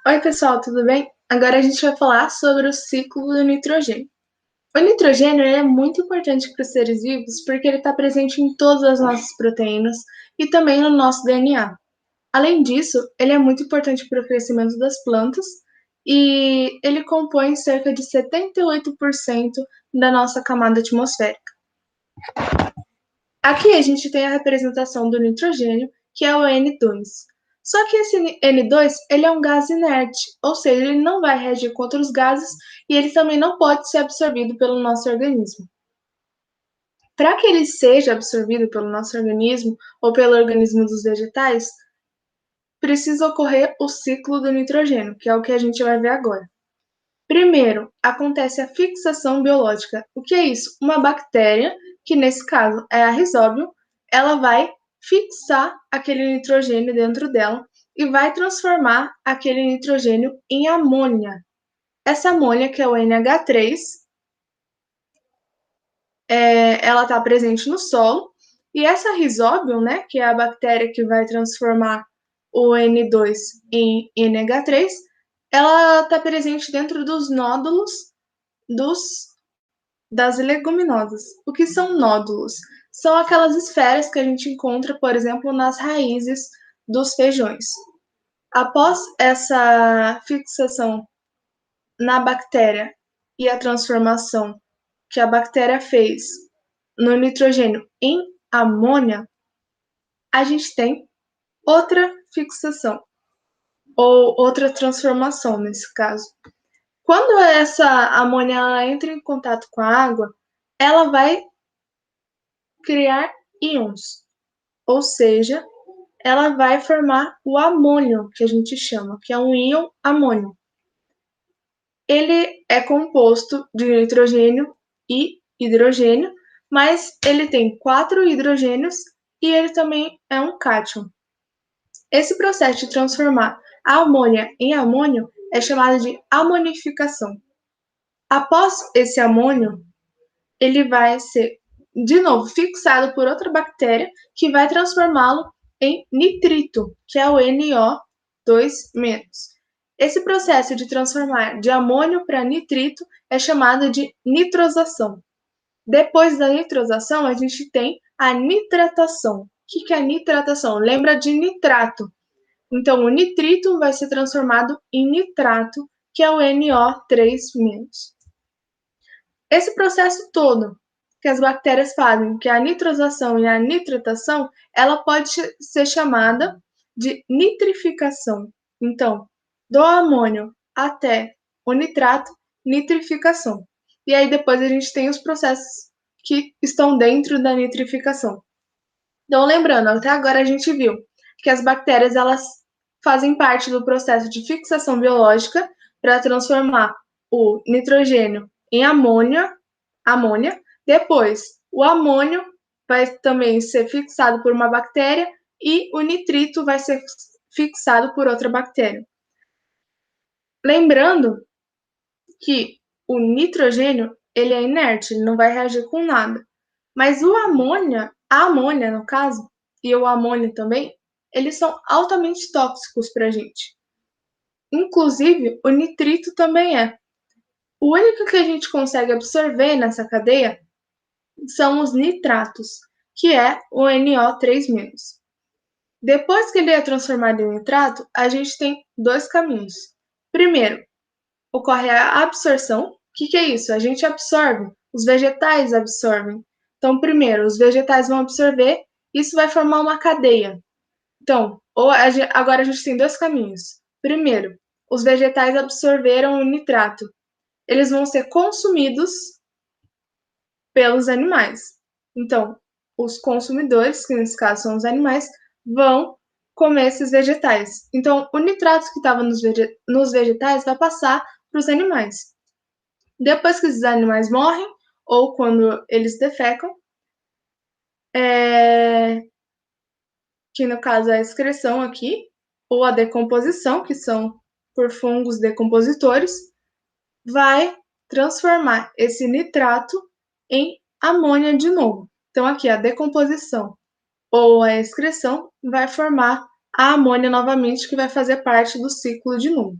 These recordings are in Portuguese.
Oi, pessoal, tudo bem? Agora a gente vai falar sobre o ciclo do nitrogênio. O nitrogênio é muito importante para os seres vivos porque ele está presente em todas as nossas proteínas e também no nosso DNA. Além disso, ele é muito importante para o crescimento das plantas e ele compõe cerca de 78% da nossa camada atmosférica. Aqui a gente tem a representação do nitrogênio, que é o N2. Só que esse N2 ele é um gás inerte, ou seja, ele não vai reagir com outros gases e ele também não pode ser absorvido pelo nosso organismo. Para que ele seja absorvido pelo nosso organismo ou pelo organismo dos vegetais, precisa ocorrer o ciclo do nitrogênio, que é o que a gente vai ver agora. Primeiro, acontece a fixação biológica. O que é isso? Uma bactéria, que nesse caso é a Rhizóbio, ela vai fixar aquele nitrogênio dentro dela e vai transformar aquele nitrogênio em amônia. Essa amônia, que é o NH3, ela está presente no solo, e essa Rhizóbio, né, que é a bactéria que vai transformar o N2 em NH3, ela está presente dentro dos nódulos dos das leguminosas. O que são nódulos? São aquelas esferas que a gente encontra, por exemplo, nas raízes dos feijões. Após essa fixação na bactéria e a transformação que a bactéria fez no nitrogênio em amônia, a gente tem outra fixação, ou outra transformação nesse caso. Quando essa amônia entra em contato com a água, ela vai criar íons, ou seja, ela vai formar o amônio, que a gente chama, que é um íon amônio. Ele é composto de nitrogênio e hidrogênio, mas ele tem 4 hidrogênios e ele também é um cátion. Esse processo de transformar a amônia em amônio é chamado de amonificação. Após esse amônio, ele vai ser, de novo, fixado por outra bactéria que vai transformá-lo em nitrito, que é o NO2-. Esse processo de transformar de amônio para nitrito é chamado de nitrosação. Depois da nitrosação, a gente tem a nitratação. O que é a nitratação? Lembra de nitrato. Então, o nitrito vai ser transformado em nitrato, que é o NO3-. Esse processo todo que as bactérias fazem, que é a nitrosação e a nitratação, ela pode ser chamada de nitrificação. Então, do amônio até o nitrato, nitrificação. E aí depois a gente tem os processos que estão dentro da nitrificação. Então, lembrando, até agora a gente viu que as bactérias elas fazem parte do processo de fixação biológica para transformar o nitrogênio em amônia. Depois, o amônio vai também ser fixado por uma bactéria e o nitrito vai ser fixado por outra bactéria. Lembrando que o nitrogênio ele é inerte, ele não vai reagir com nada. Mas a amônia no caso, e o amônio também, eles são altamente tóxicos para a gente. Inclusive, o nitrito também é. O único que a gente consegue absorver nessa cadeia são os nitratos, que é o NO3-. Depois que ele é transformado em nitrato, a gente tem dois caminhos. Primeiro, ocorre a absorção. O que é isso? A gente absorve, os vegetais absorvem. Então, primeiro, os vegetais vão absorver, isso vai formar uma cadeia. Então, agora a gente tem dois caminhos. Primeiro, os vegetais absorveram o nitrato. Eles vão ser consumidos pelos animais. Então, os consumidores, que nesse caso são os animais, vão comer esses vegetais. Então, o nitrato que estava nos vegetais vai passar para os animais. Depois que esses animais morrem, ou quando eles defecam, que no caso é a excreção aqui, ou a decomposição, que são por fungos decompositores, vai transformar esse nitrato em amônia de novo. Então, aqui a decomposição ou a excreção vai formar a amônia novamente, que vai fazer parte do ciclo de novo.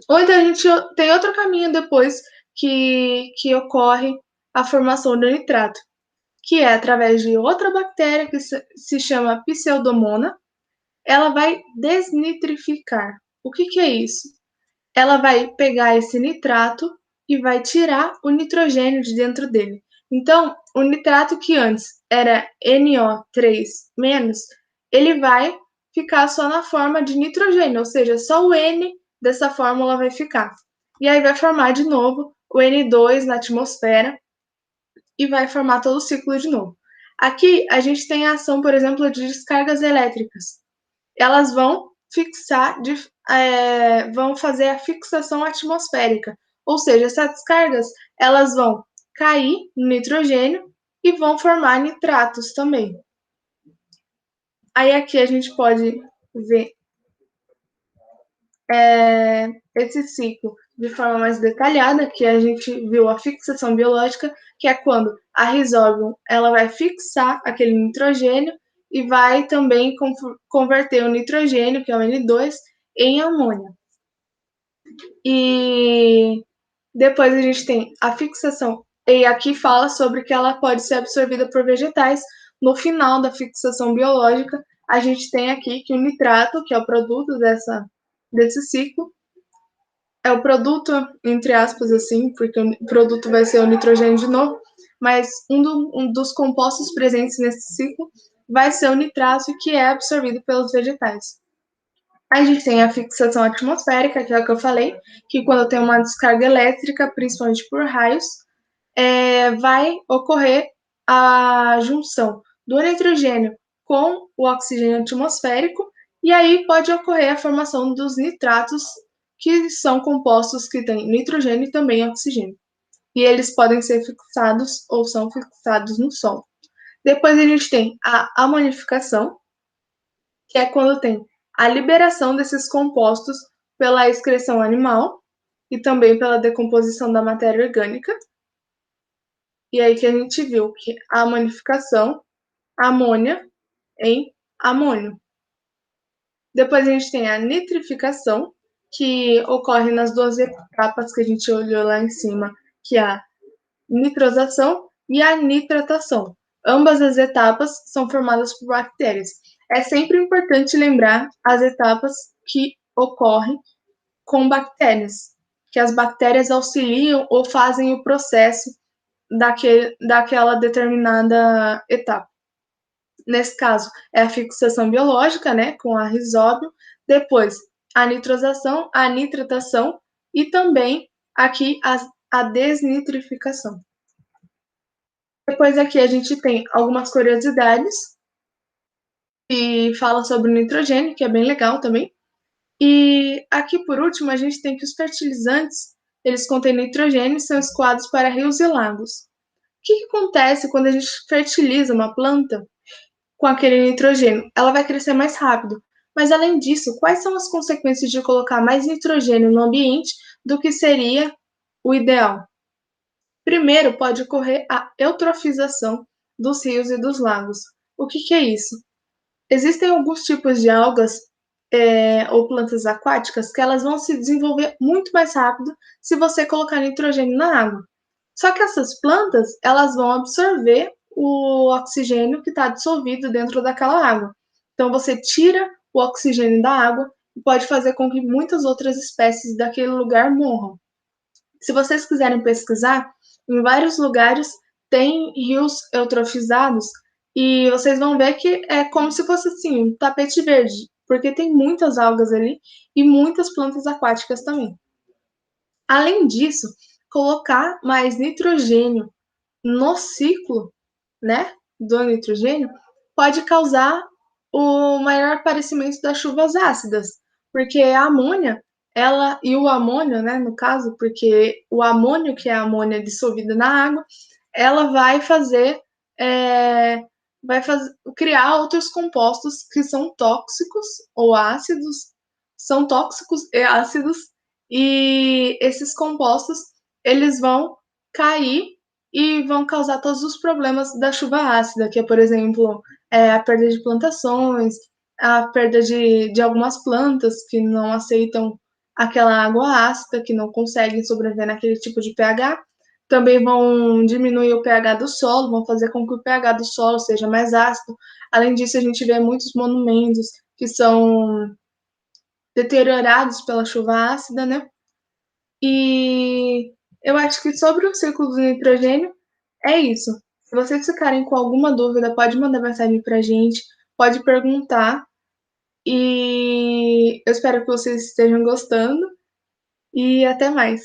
Ou então a gente tem outro caminho depois que ocorre a formação do nitrato, que é através de outra bactéria que se chama Pseudomonas. Ela vai desnitrificar. O que é isso? Ela vai pegar esse nitrato e vai tirar o nitrogênio de dentro dele. Então, o nitrato que antes era NO3-, ele vai ficar só na forma de nitrogênio, ou seja, só o N dessa fórmula vai ficar. E aí vai formar de novo o N2 na atmosfera e vai formar todo o ciclo de novo. Aqui a gente tem a ação, por exemplo, de descargas elétricas. Elas vão fixar, vão fazer a fixação atmosférica, ou seja, essas descargas elas vão cair no nitrogênio e vão formar nitratos também. Aí aqui a gente pode ver esse ciclo de forma mais detalhada, que a gente viu a fixação biológica, que é quando a Rhizobium ela vai fixar aquele nitrogênio e vai também converter o nitrogênio, que é o N2, em amônia. E depois a gente tem a fixação, e aqui fala sobre que ela pode ser absorvida por vegetais. No final da fixação biológica, a gente tem aqui que o nitrato, que é o produto desse ciclo, é o produto, entre aspas, assim, porque o produto vai ser o nitrogênio de novo, mas um dos compostos presentes nesse ciclo vai ser o nitrato, que é absorvido pelos vegetais. A gente tem a fixação atmosférica, que é o que eu falei, que quando tem uma descarga elétrica, principalmente por raios, vai ocorrer a junção do nitrogênio com o oxigênio atmosférico, e aí pode ocorrer a formação dos nitratos, que são compostos que têm nitrogênio e também oxigênio. E eles podem ser fixados ou são fixados no solo. Depois a gente tem a amonificação, que é quando tem a liberação desses compostos pela excreção animal e também pela decomposição da matéria orgânica. E aí que a gente viu que a amonificação, amônia em amônio. Depois a gente tem a nitrificação, que ocorre nas duas etapas que a gente olhou lá em cima, que é a nitrosação e a nitratação. Ambas as etapas são formadas por bactérias. É sempre importante lembrar as etapas que ocorrem com bactérias, que as bactérias auxiliam ou fazem o processo daquela determinada etapa. Nesse caso, é a fixação biológica, né, com a Rhizobium, depois a nitrosação, a nitratação e também aqui a desnitrificação. Depois aqui a gente tem algumas curiosidades que falam sobre o nitrogênio, que é bem legal também. E aqui por último a gente tem que os fertilizantes, eles contêm nitrogênio e são escoados para rios e lagos. O que acontece quando a gente fertiliza uma planta com aquele nitrogênio? Ela vai crescer mais rápido. Mas além disso, quais são as consequências de colocar mais nitrogênio no ambiente do que seria o ideal? Primeiro, pode ocorrer a eutrofização dos rios e dos lagos. O que é isso? Existem alguns tipos de algas ou plantas aquáticas que elas vão se desenvolver muito mais rápido se você colocar nitrogênio na água. Só que essas plantas elas vão absorver o oxigênio que está dissolvido dentro daquela água. Então você tira o oxigênio da água e pode fazer com que muitas outras espécies daquele lugar morram. Se vocês quiserem pesquisar, em vários lugares tem rios eutrofizados e vocês vão ver que é como se fosse assim, um tapete verde, porque tem muitas algas ali e muitas plantas aquáticas também. Além disso, colocar mais nitrogênio no ciclo, né, do nitrogênio, pode causar o maior aparecimento das chuvas ácidas, porque a amônia, ela e o amônio, né, no caso, porque o amônio, que é a amônia dissolvida na água, ela vai criar outros compostos que são tóxicos ou ácidos, são tóxicos e ácidos, e esses compostos eles vão cair e vão causar todos os problemas da chuva ácida, que é, por exemplo, a perda de plantações, a perda de algumas plantas que não aceitam aquela água ácida que não consegue sobreviver naquele tipo de pH. Também vão diminuir o pH do solo, vão fazer com que o pH do solo seja mais ácido. Além disso, a gente vê muitos monumentos que são deteriorados pela chuva ácida, né? E eu acho que sobre o ciclo do nitrogênio é isso. Se vocês ficarem com alguma dúvida, pode mandar mensagem pra gente, pode perguntar. E eu espero que vocês estejam gostando e até mais.